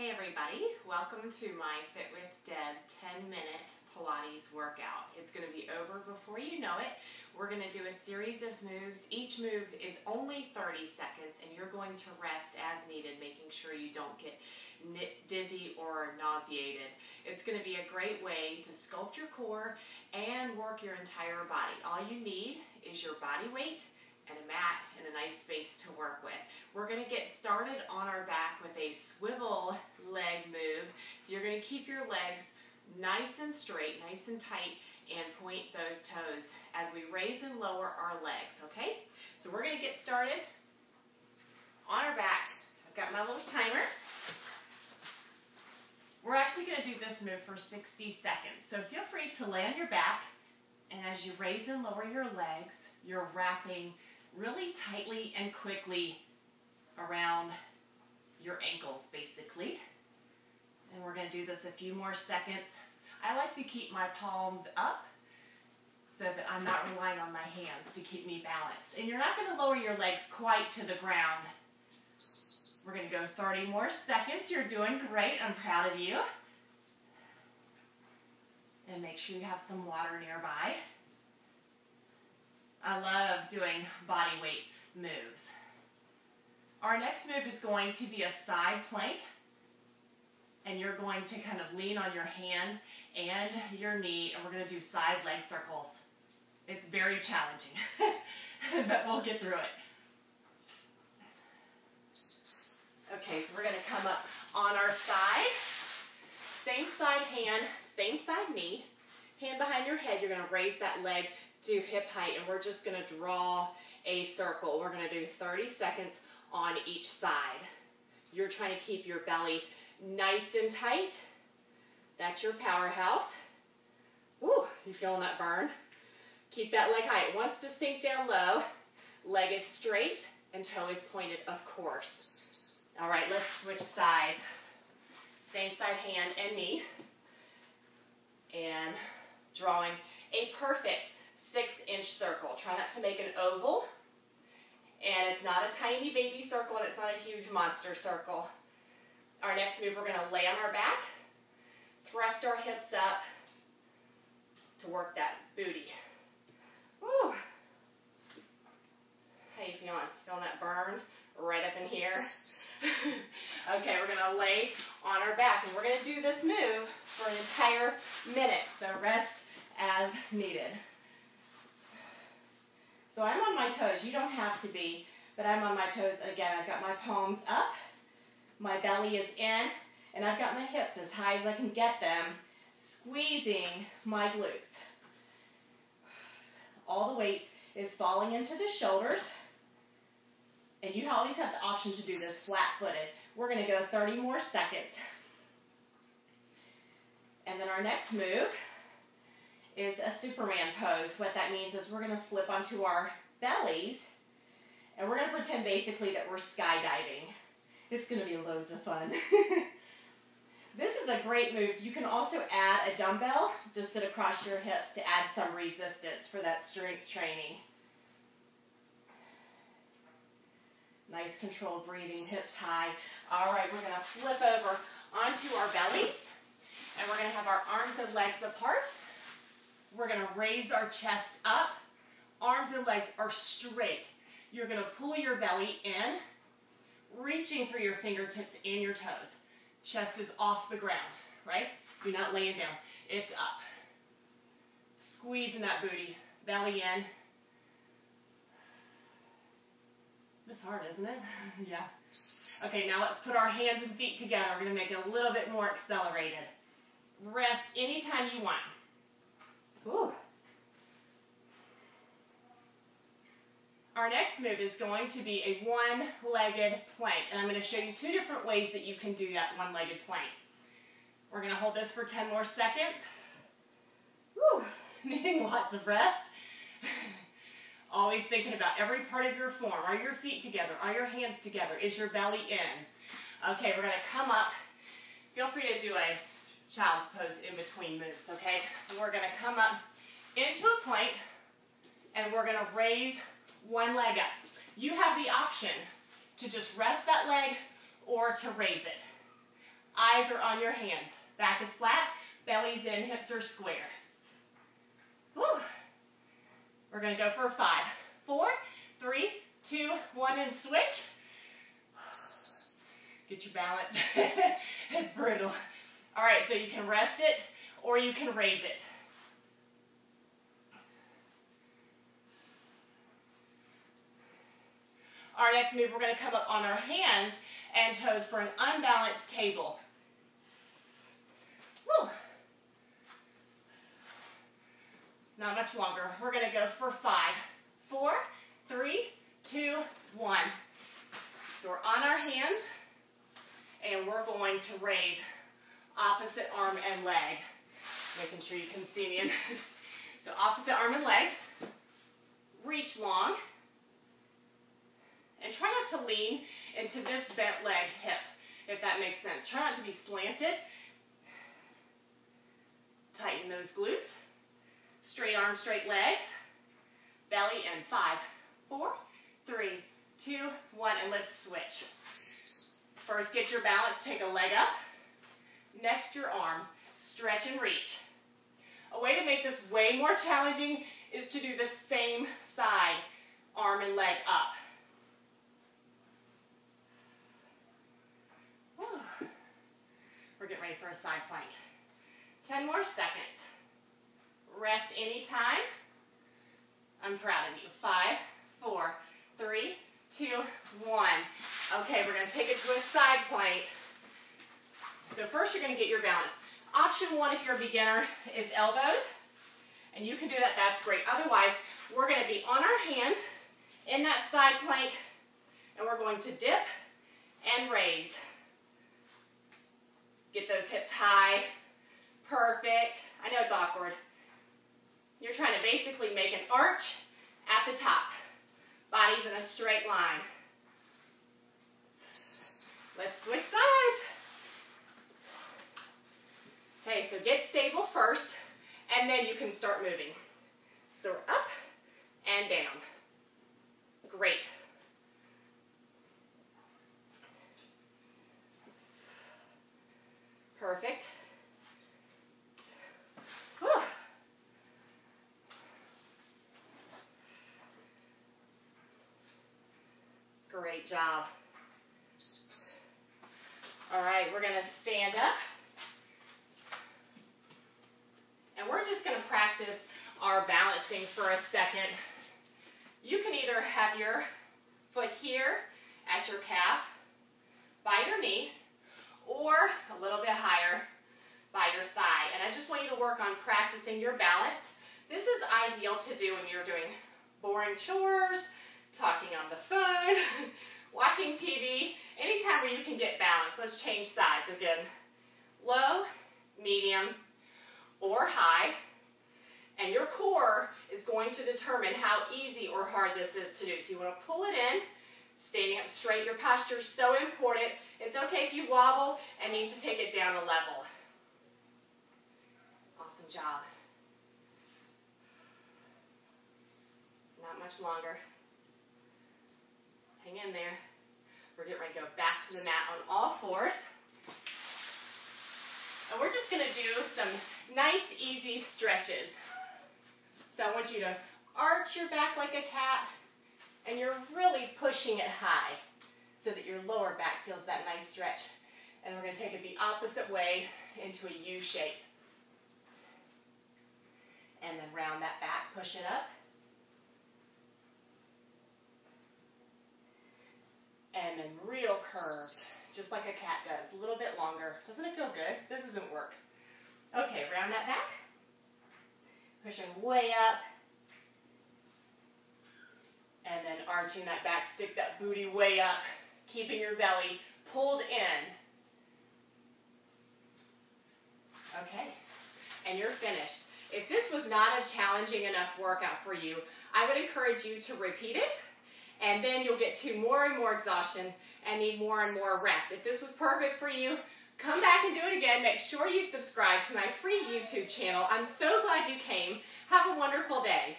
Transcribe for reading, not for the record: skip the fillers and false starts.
Hey everybody, welcome to my Fit with Deb 10-minute Pilates workout. It's going to be over before you know it. We're going to do a series of moves. Each move is only 30 seconds and you're going to rest as needed, making sure you don't get dizzy or nauseated. It's going to be a great way to sculpt your core and work your entire body. All you need is your body weight and a mat and a nice space to work with. We're going to get started on our back with a swivel leg move. So you're going to keep your legs nice and straight, nice and tight, and point those toes as we raise and lower our legs, okay? So we're going to get started on our back. I've got my little timer. We're actually going to do this move for 60 seconds. So feel free to lay on your back, and as you raise and lower your legs, you're wrapping really tightly and quickly around your ankles, basically. And we're going to do this a few more seconds. I like to keep my palms up so that I'm not relying on my hands to keep me balanced. And you're not going to lower your legs quite to the ground. We're going to go 30 more seconds. You're doing great. I'm proud of you. And make sure you have some water nearby. I love doing body weight moves. Our next move is going to be a side plank, and you're going to kind of lean on your hand and your knee, and we're going to do side leg circles. It's very challenging, but we'll get through it. Okay, so we're going to come up on our side. Same side hand, same side knee. Hand behind your head, you're going to raise that leg to hip height, and we're just going to draw a circle. We're going to do 30 seconds on each side. You're trying to keep your belly nice and tight. That's your powerhouse. Woo, you feeling that burn? Keep that leg high. It wants to sink down low. Leg is straight and toe is pointed, of course. All right, let's switch sides. Same side hand and knee. And drawing a perfect 6-inch circle. Try not to make an oval. And it's not a tiny baby circle, and it's not a huge monster circle. Our next move, we're going to lay on our back, thrust our hips up to work that booty. Woo! How you feeling? Feeling that burn right up in here? Okay, we're going to lay on our back, and we're going to do this move for an entire minute, so rest as needed. So I'm on my toes. You don't have to be, but I'm on my toes. Again, I've got my palms up, my belly is in, and I've got my hips as high as I can get them, squeezing my glutes. All the weight is falling into the shoulders, and you always have the option to do this flat-footed. We're going to go 30 more seconds. And then our next move is a Superman pose. What that means is we're going to flip onto our bellies, and we're going to pretend basically that we're skydiving. It's going to be loads of fun. This is a great move. You can also add a dumbbell to sit across your hips to add some resistance for that strength training. Nice controlled breathing, hips high. All right, we're going to flip over onto our bellies, and we're going to have our arms and legs apart. We're going to raise our chest up. Arms and legs are straight. You're going to pull your belly in, reaching through your fingertips and your toes. Chest is off the ground, right? You're not laying down. It's up. Squeezing that booty. Belly in. It's hard, isn't it? Yeah. Okay, now let's put our hands and feet together. We're going to make it a little bit more accelerated. Rest anytime you want. Ooh. Our next move is going to be a one-legged plank, and I'm going to show you 2 different ways that you can do that one-legged plank. We're going to hold this for 10 more seconds. Woo. Needing lots of rest. Always thinking about every part of your form. Are your feet together? Are your hands together? Is your belly in? Okay, we're going to come up. Feel free to do a child's pose in between moves, okay? We're going to come up into a plank, and we're going to raise one leg up. You have the option to just rest that leg or to raise it. Eyes are on your hands. Back is flat, belly's in, hips are square. Woo. We're going to go for 5, 4, 3, 2, 1, and switch. Get your balance. It's brutal. All right, so you can rest it or you can raise it. Our next move, we're going to come up on our hands and toes for an unbalanced table. Woo. Not much longer. We're going to go for 5, 4, 3, 2, 1. So we're on our hands, and we're going to raise opposite arm and leg. Making sure you can see me in this. So opposite arm and leg. Reach long. And try not to lean into this bent leg hip, if that makes sense. Try not to be slanted. Tighten those glutes. Straight arms, straight legs. Belly in 5, 4, 3, 2, 1, and let's switch. First, get your balance, take a leg up. Next, your arm, stretch and reach. A way to make this way more challenging is to do the same side, arm and leg up. Whew. We're getting ready for a side plank. 10 more seconds. Rest anytime. I'm proud of you. 5, 4, 3, 2, 1. Okay, we're going to take it to a side plank. So first you're going to get your balance. Option 1, if you're a beginner, is elbows. And you can do that, that's great. Otherwise, we're going to be on our hands in that side plank, and we're going to dip and raise. Get those hips high. Perfect. I know it's awkward. You're trying to basically make an arch at the top. Body's in a straight line. Let's switch sides. Okay, so get stable first, and then you can start moving. So we're up and down. Great. Perfect. Whew. Great job. All right, we're going to stand up. And we're just going to practice our balancing for a second. You can either have your foot here at your calf, by your knee, or a little bit higher by your thigh. And I just want you to work on practicing your balance. This is ideal to do when you're doing boring chores, talking on the phone, watching TV, anytime where you can get balance. Let's change sides again. Low, medium, or high. And your core is going to determine how easy or hard this is to do. So you want to pull it in, standing up straight. Your posture is so important. It's okay if you wobble and need to take it down a level. Awesome job. Not much longer. Hang in there. We're getting ready to go back to the mat on all fours. And we're just going to do some nice, easy stretches. So I want you to arch your back like a cat, and you're really pushing it high so that your lower back feels that nice stretch. And we're going to take it the opposite way into a U shape. And then round that back, push it up. And then real curved, just like a cat does, a little bit longer. Doesn't it feel good? This doesn't work. Okay, round that back. Pushing way up. And then arching that back, stick that booty way up, keeping your belly pulled in. Okay, and you're finished. If this was not a challenging enough workout for you, I would encourage you to repeat it, and then you'll get to more and more exhaustion and need more and more rest. If this was perfect for you, come back and do it again. Make sure you subscribe to my free YouTube channel. I'm so glad you came. Have a wonderful day.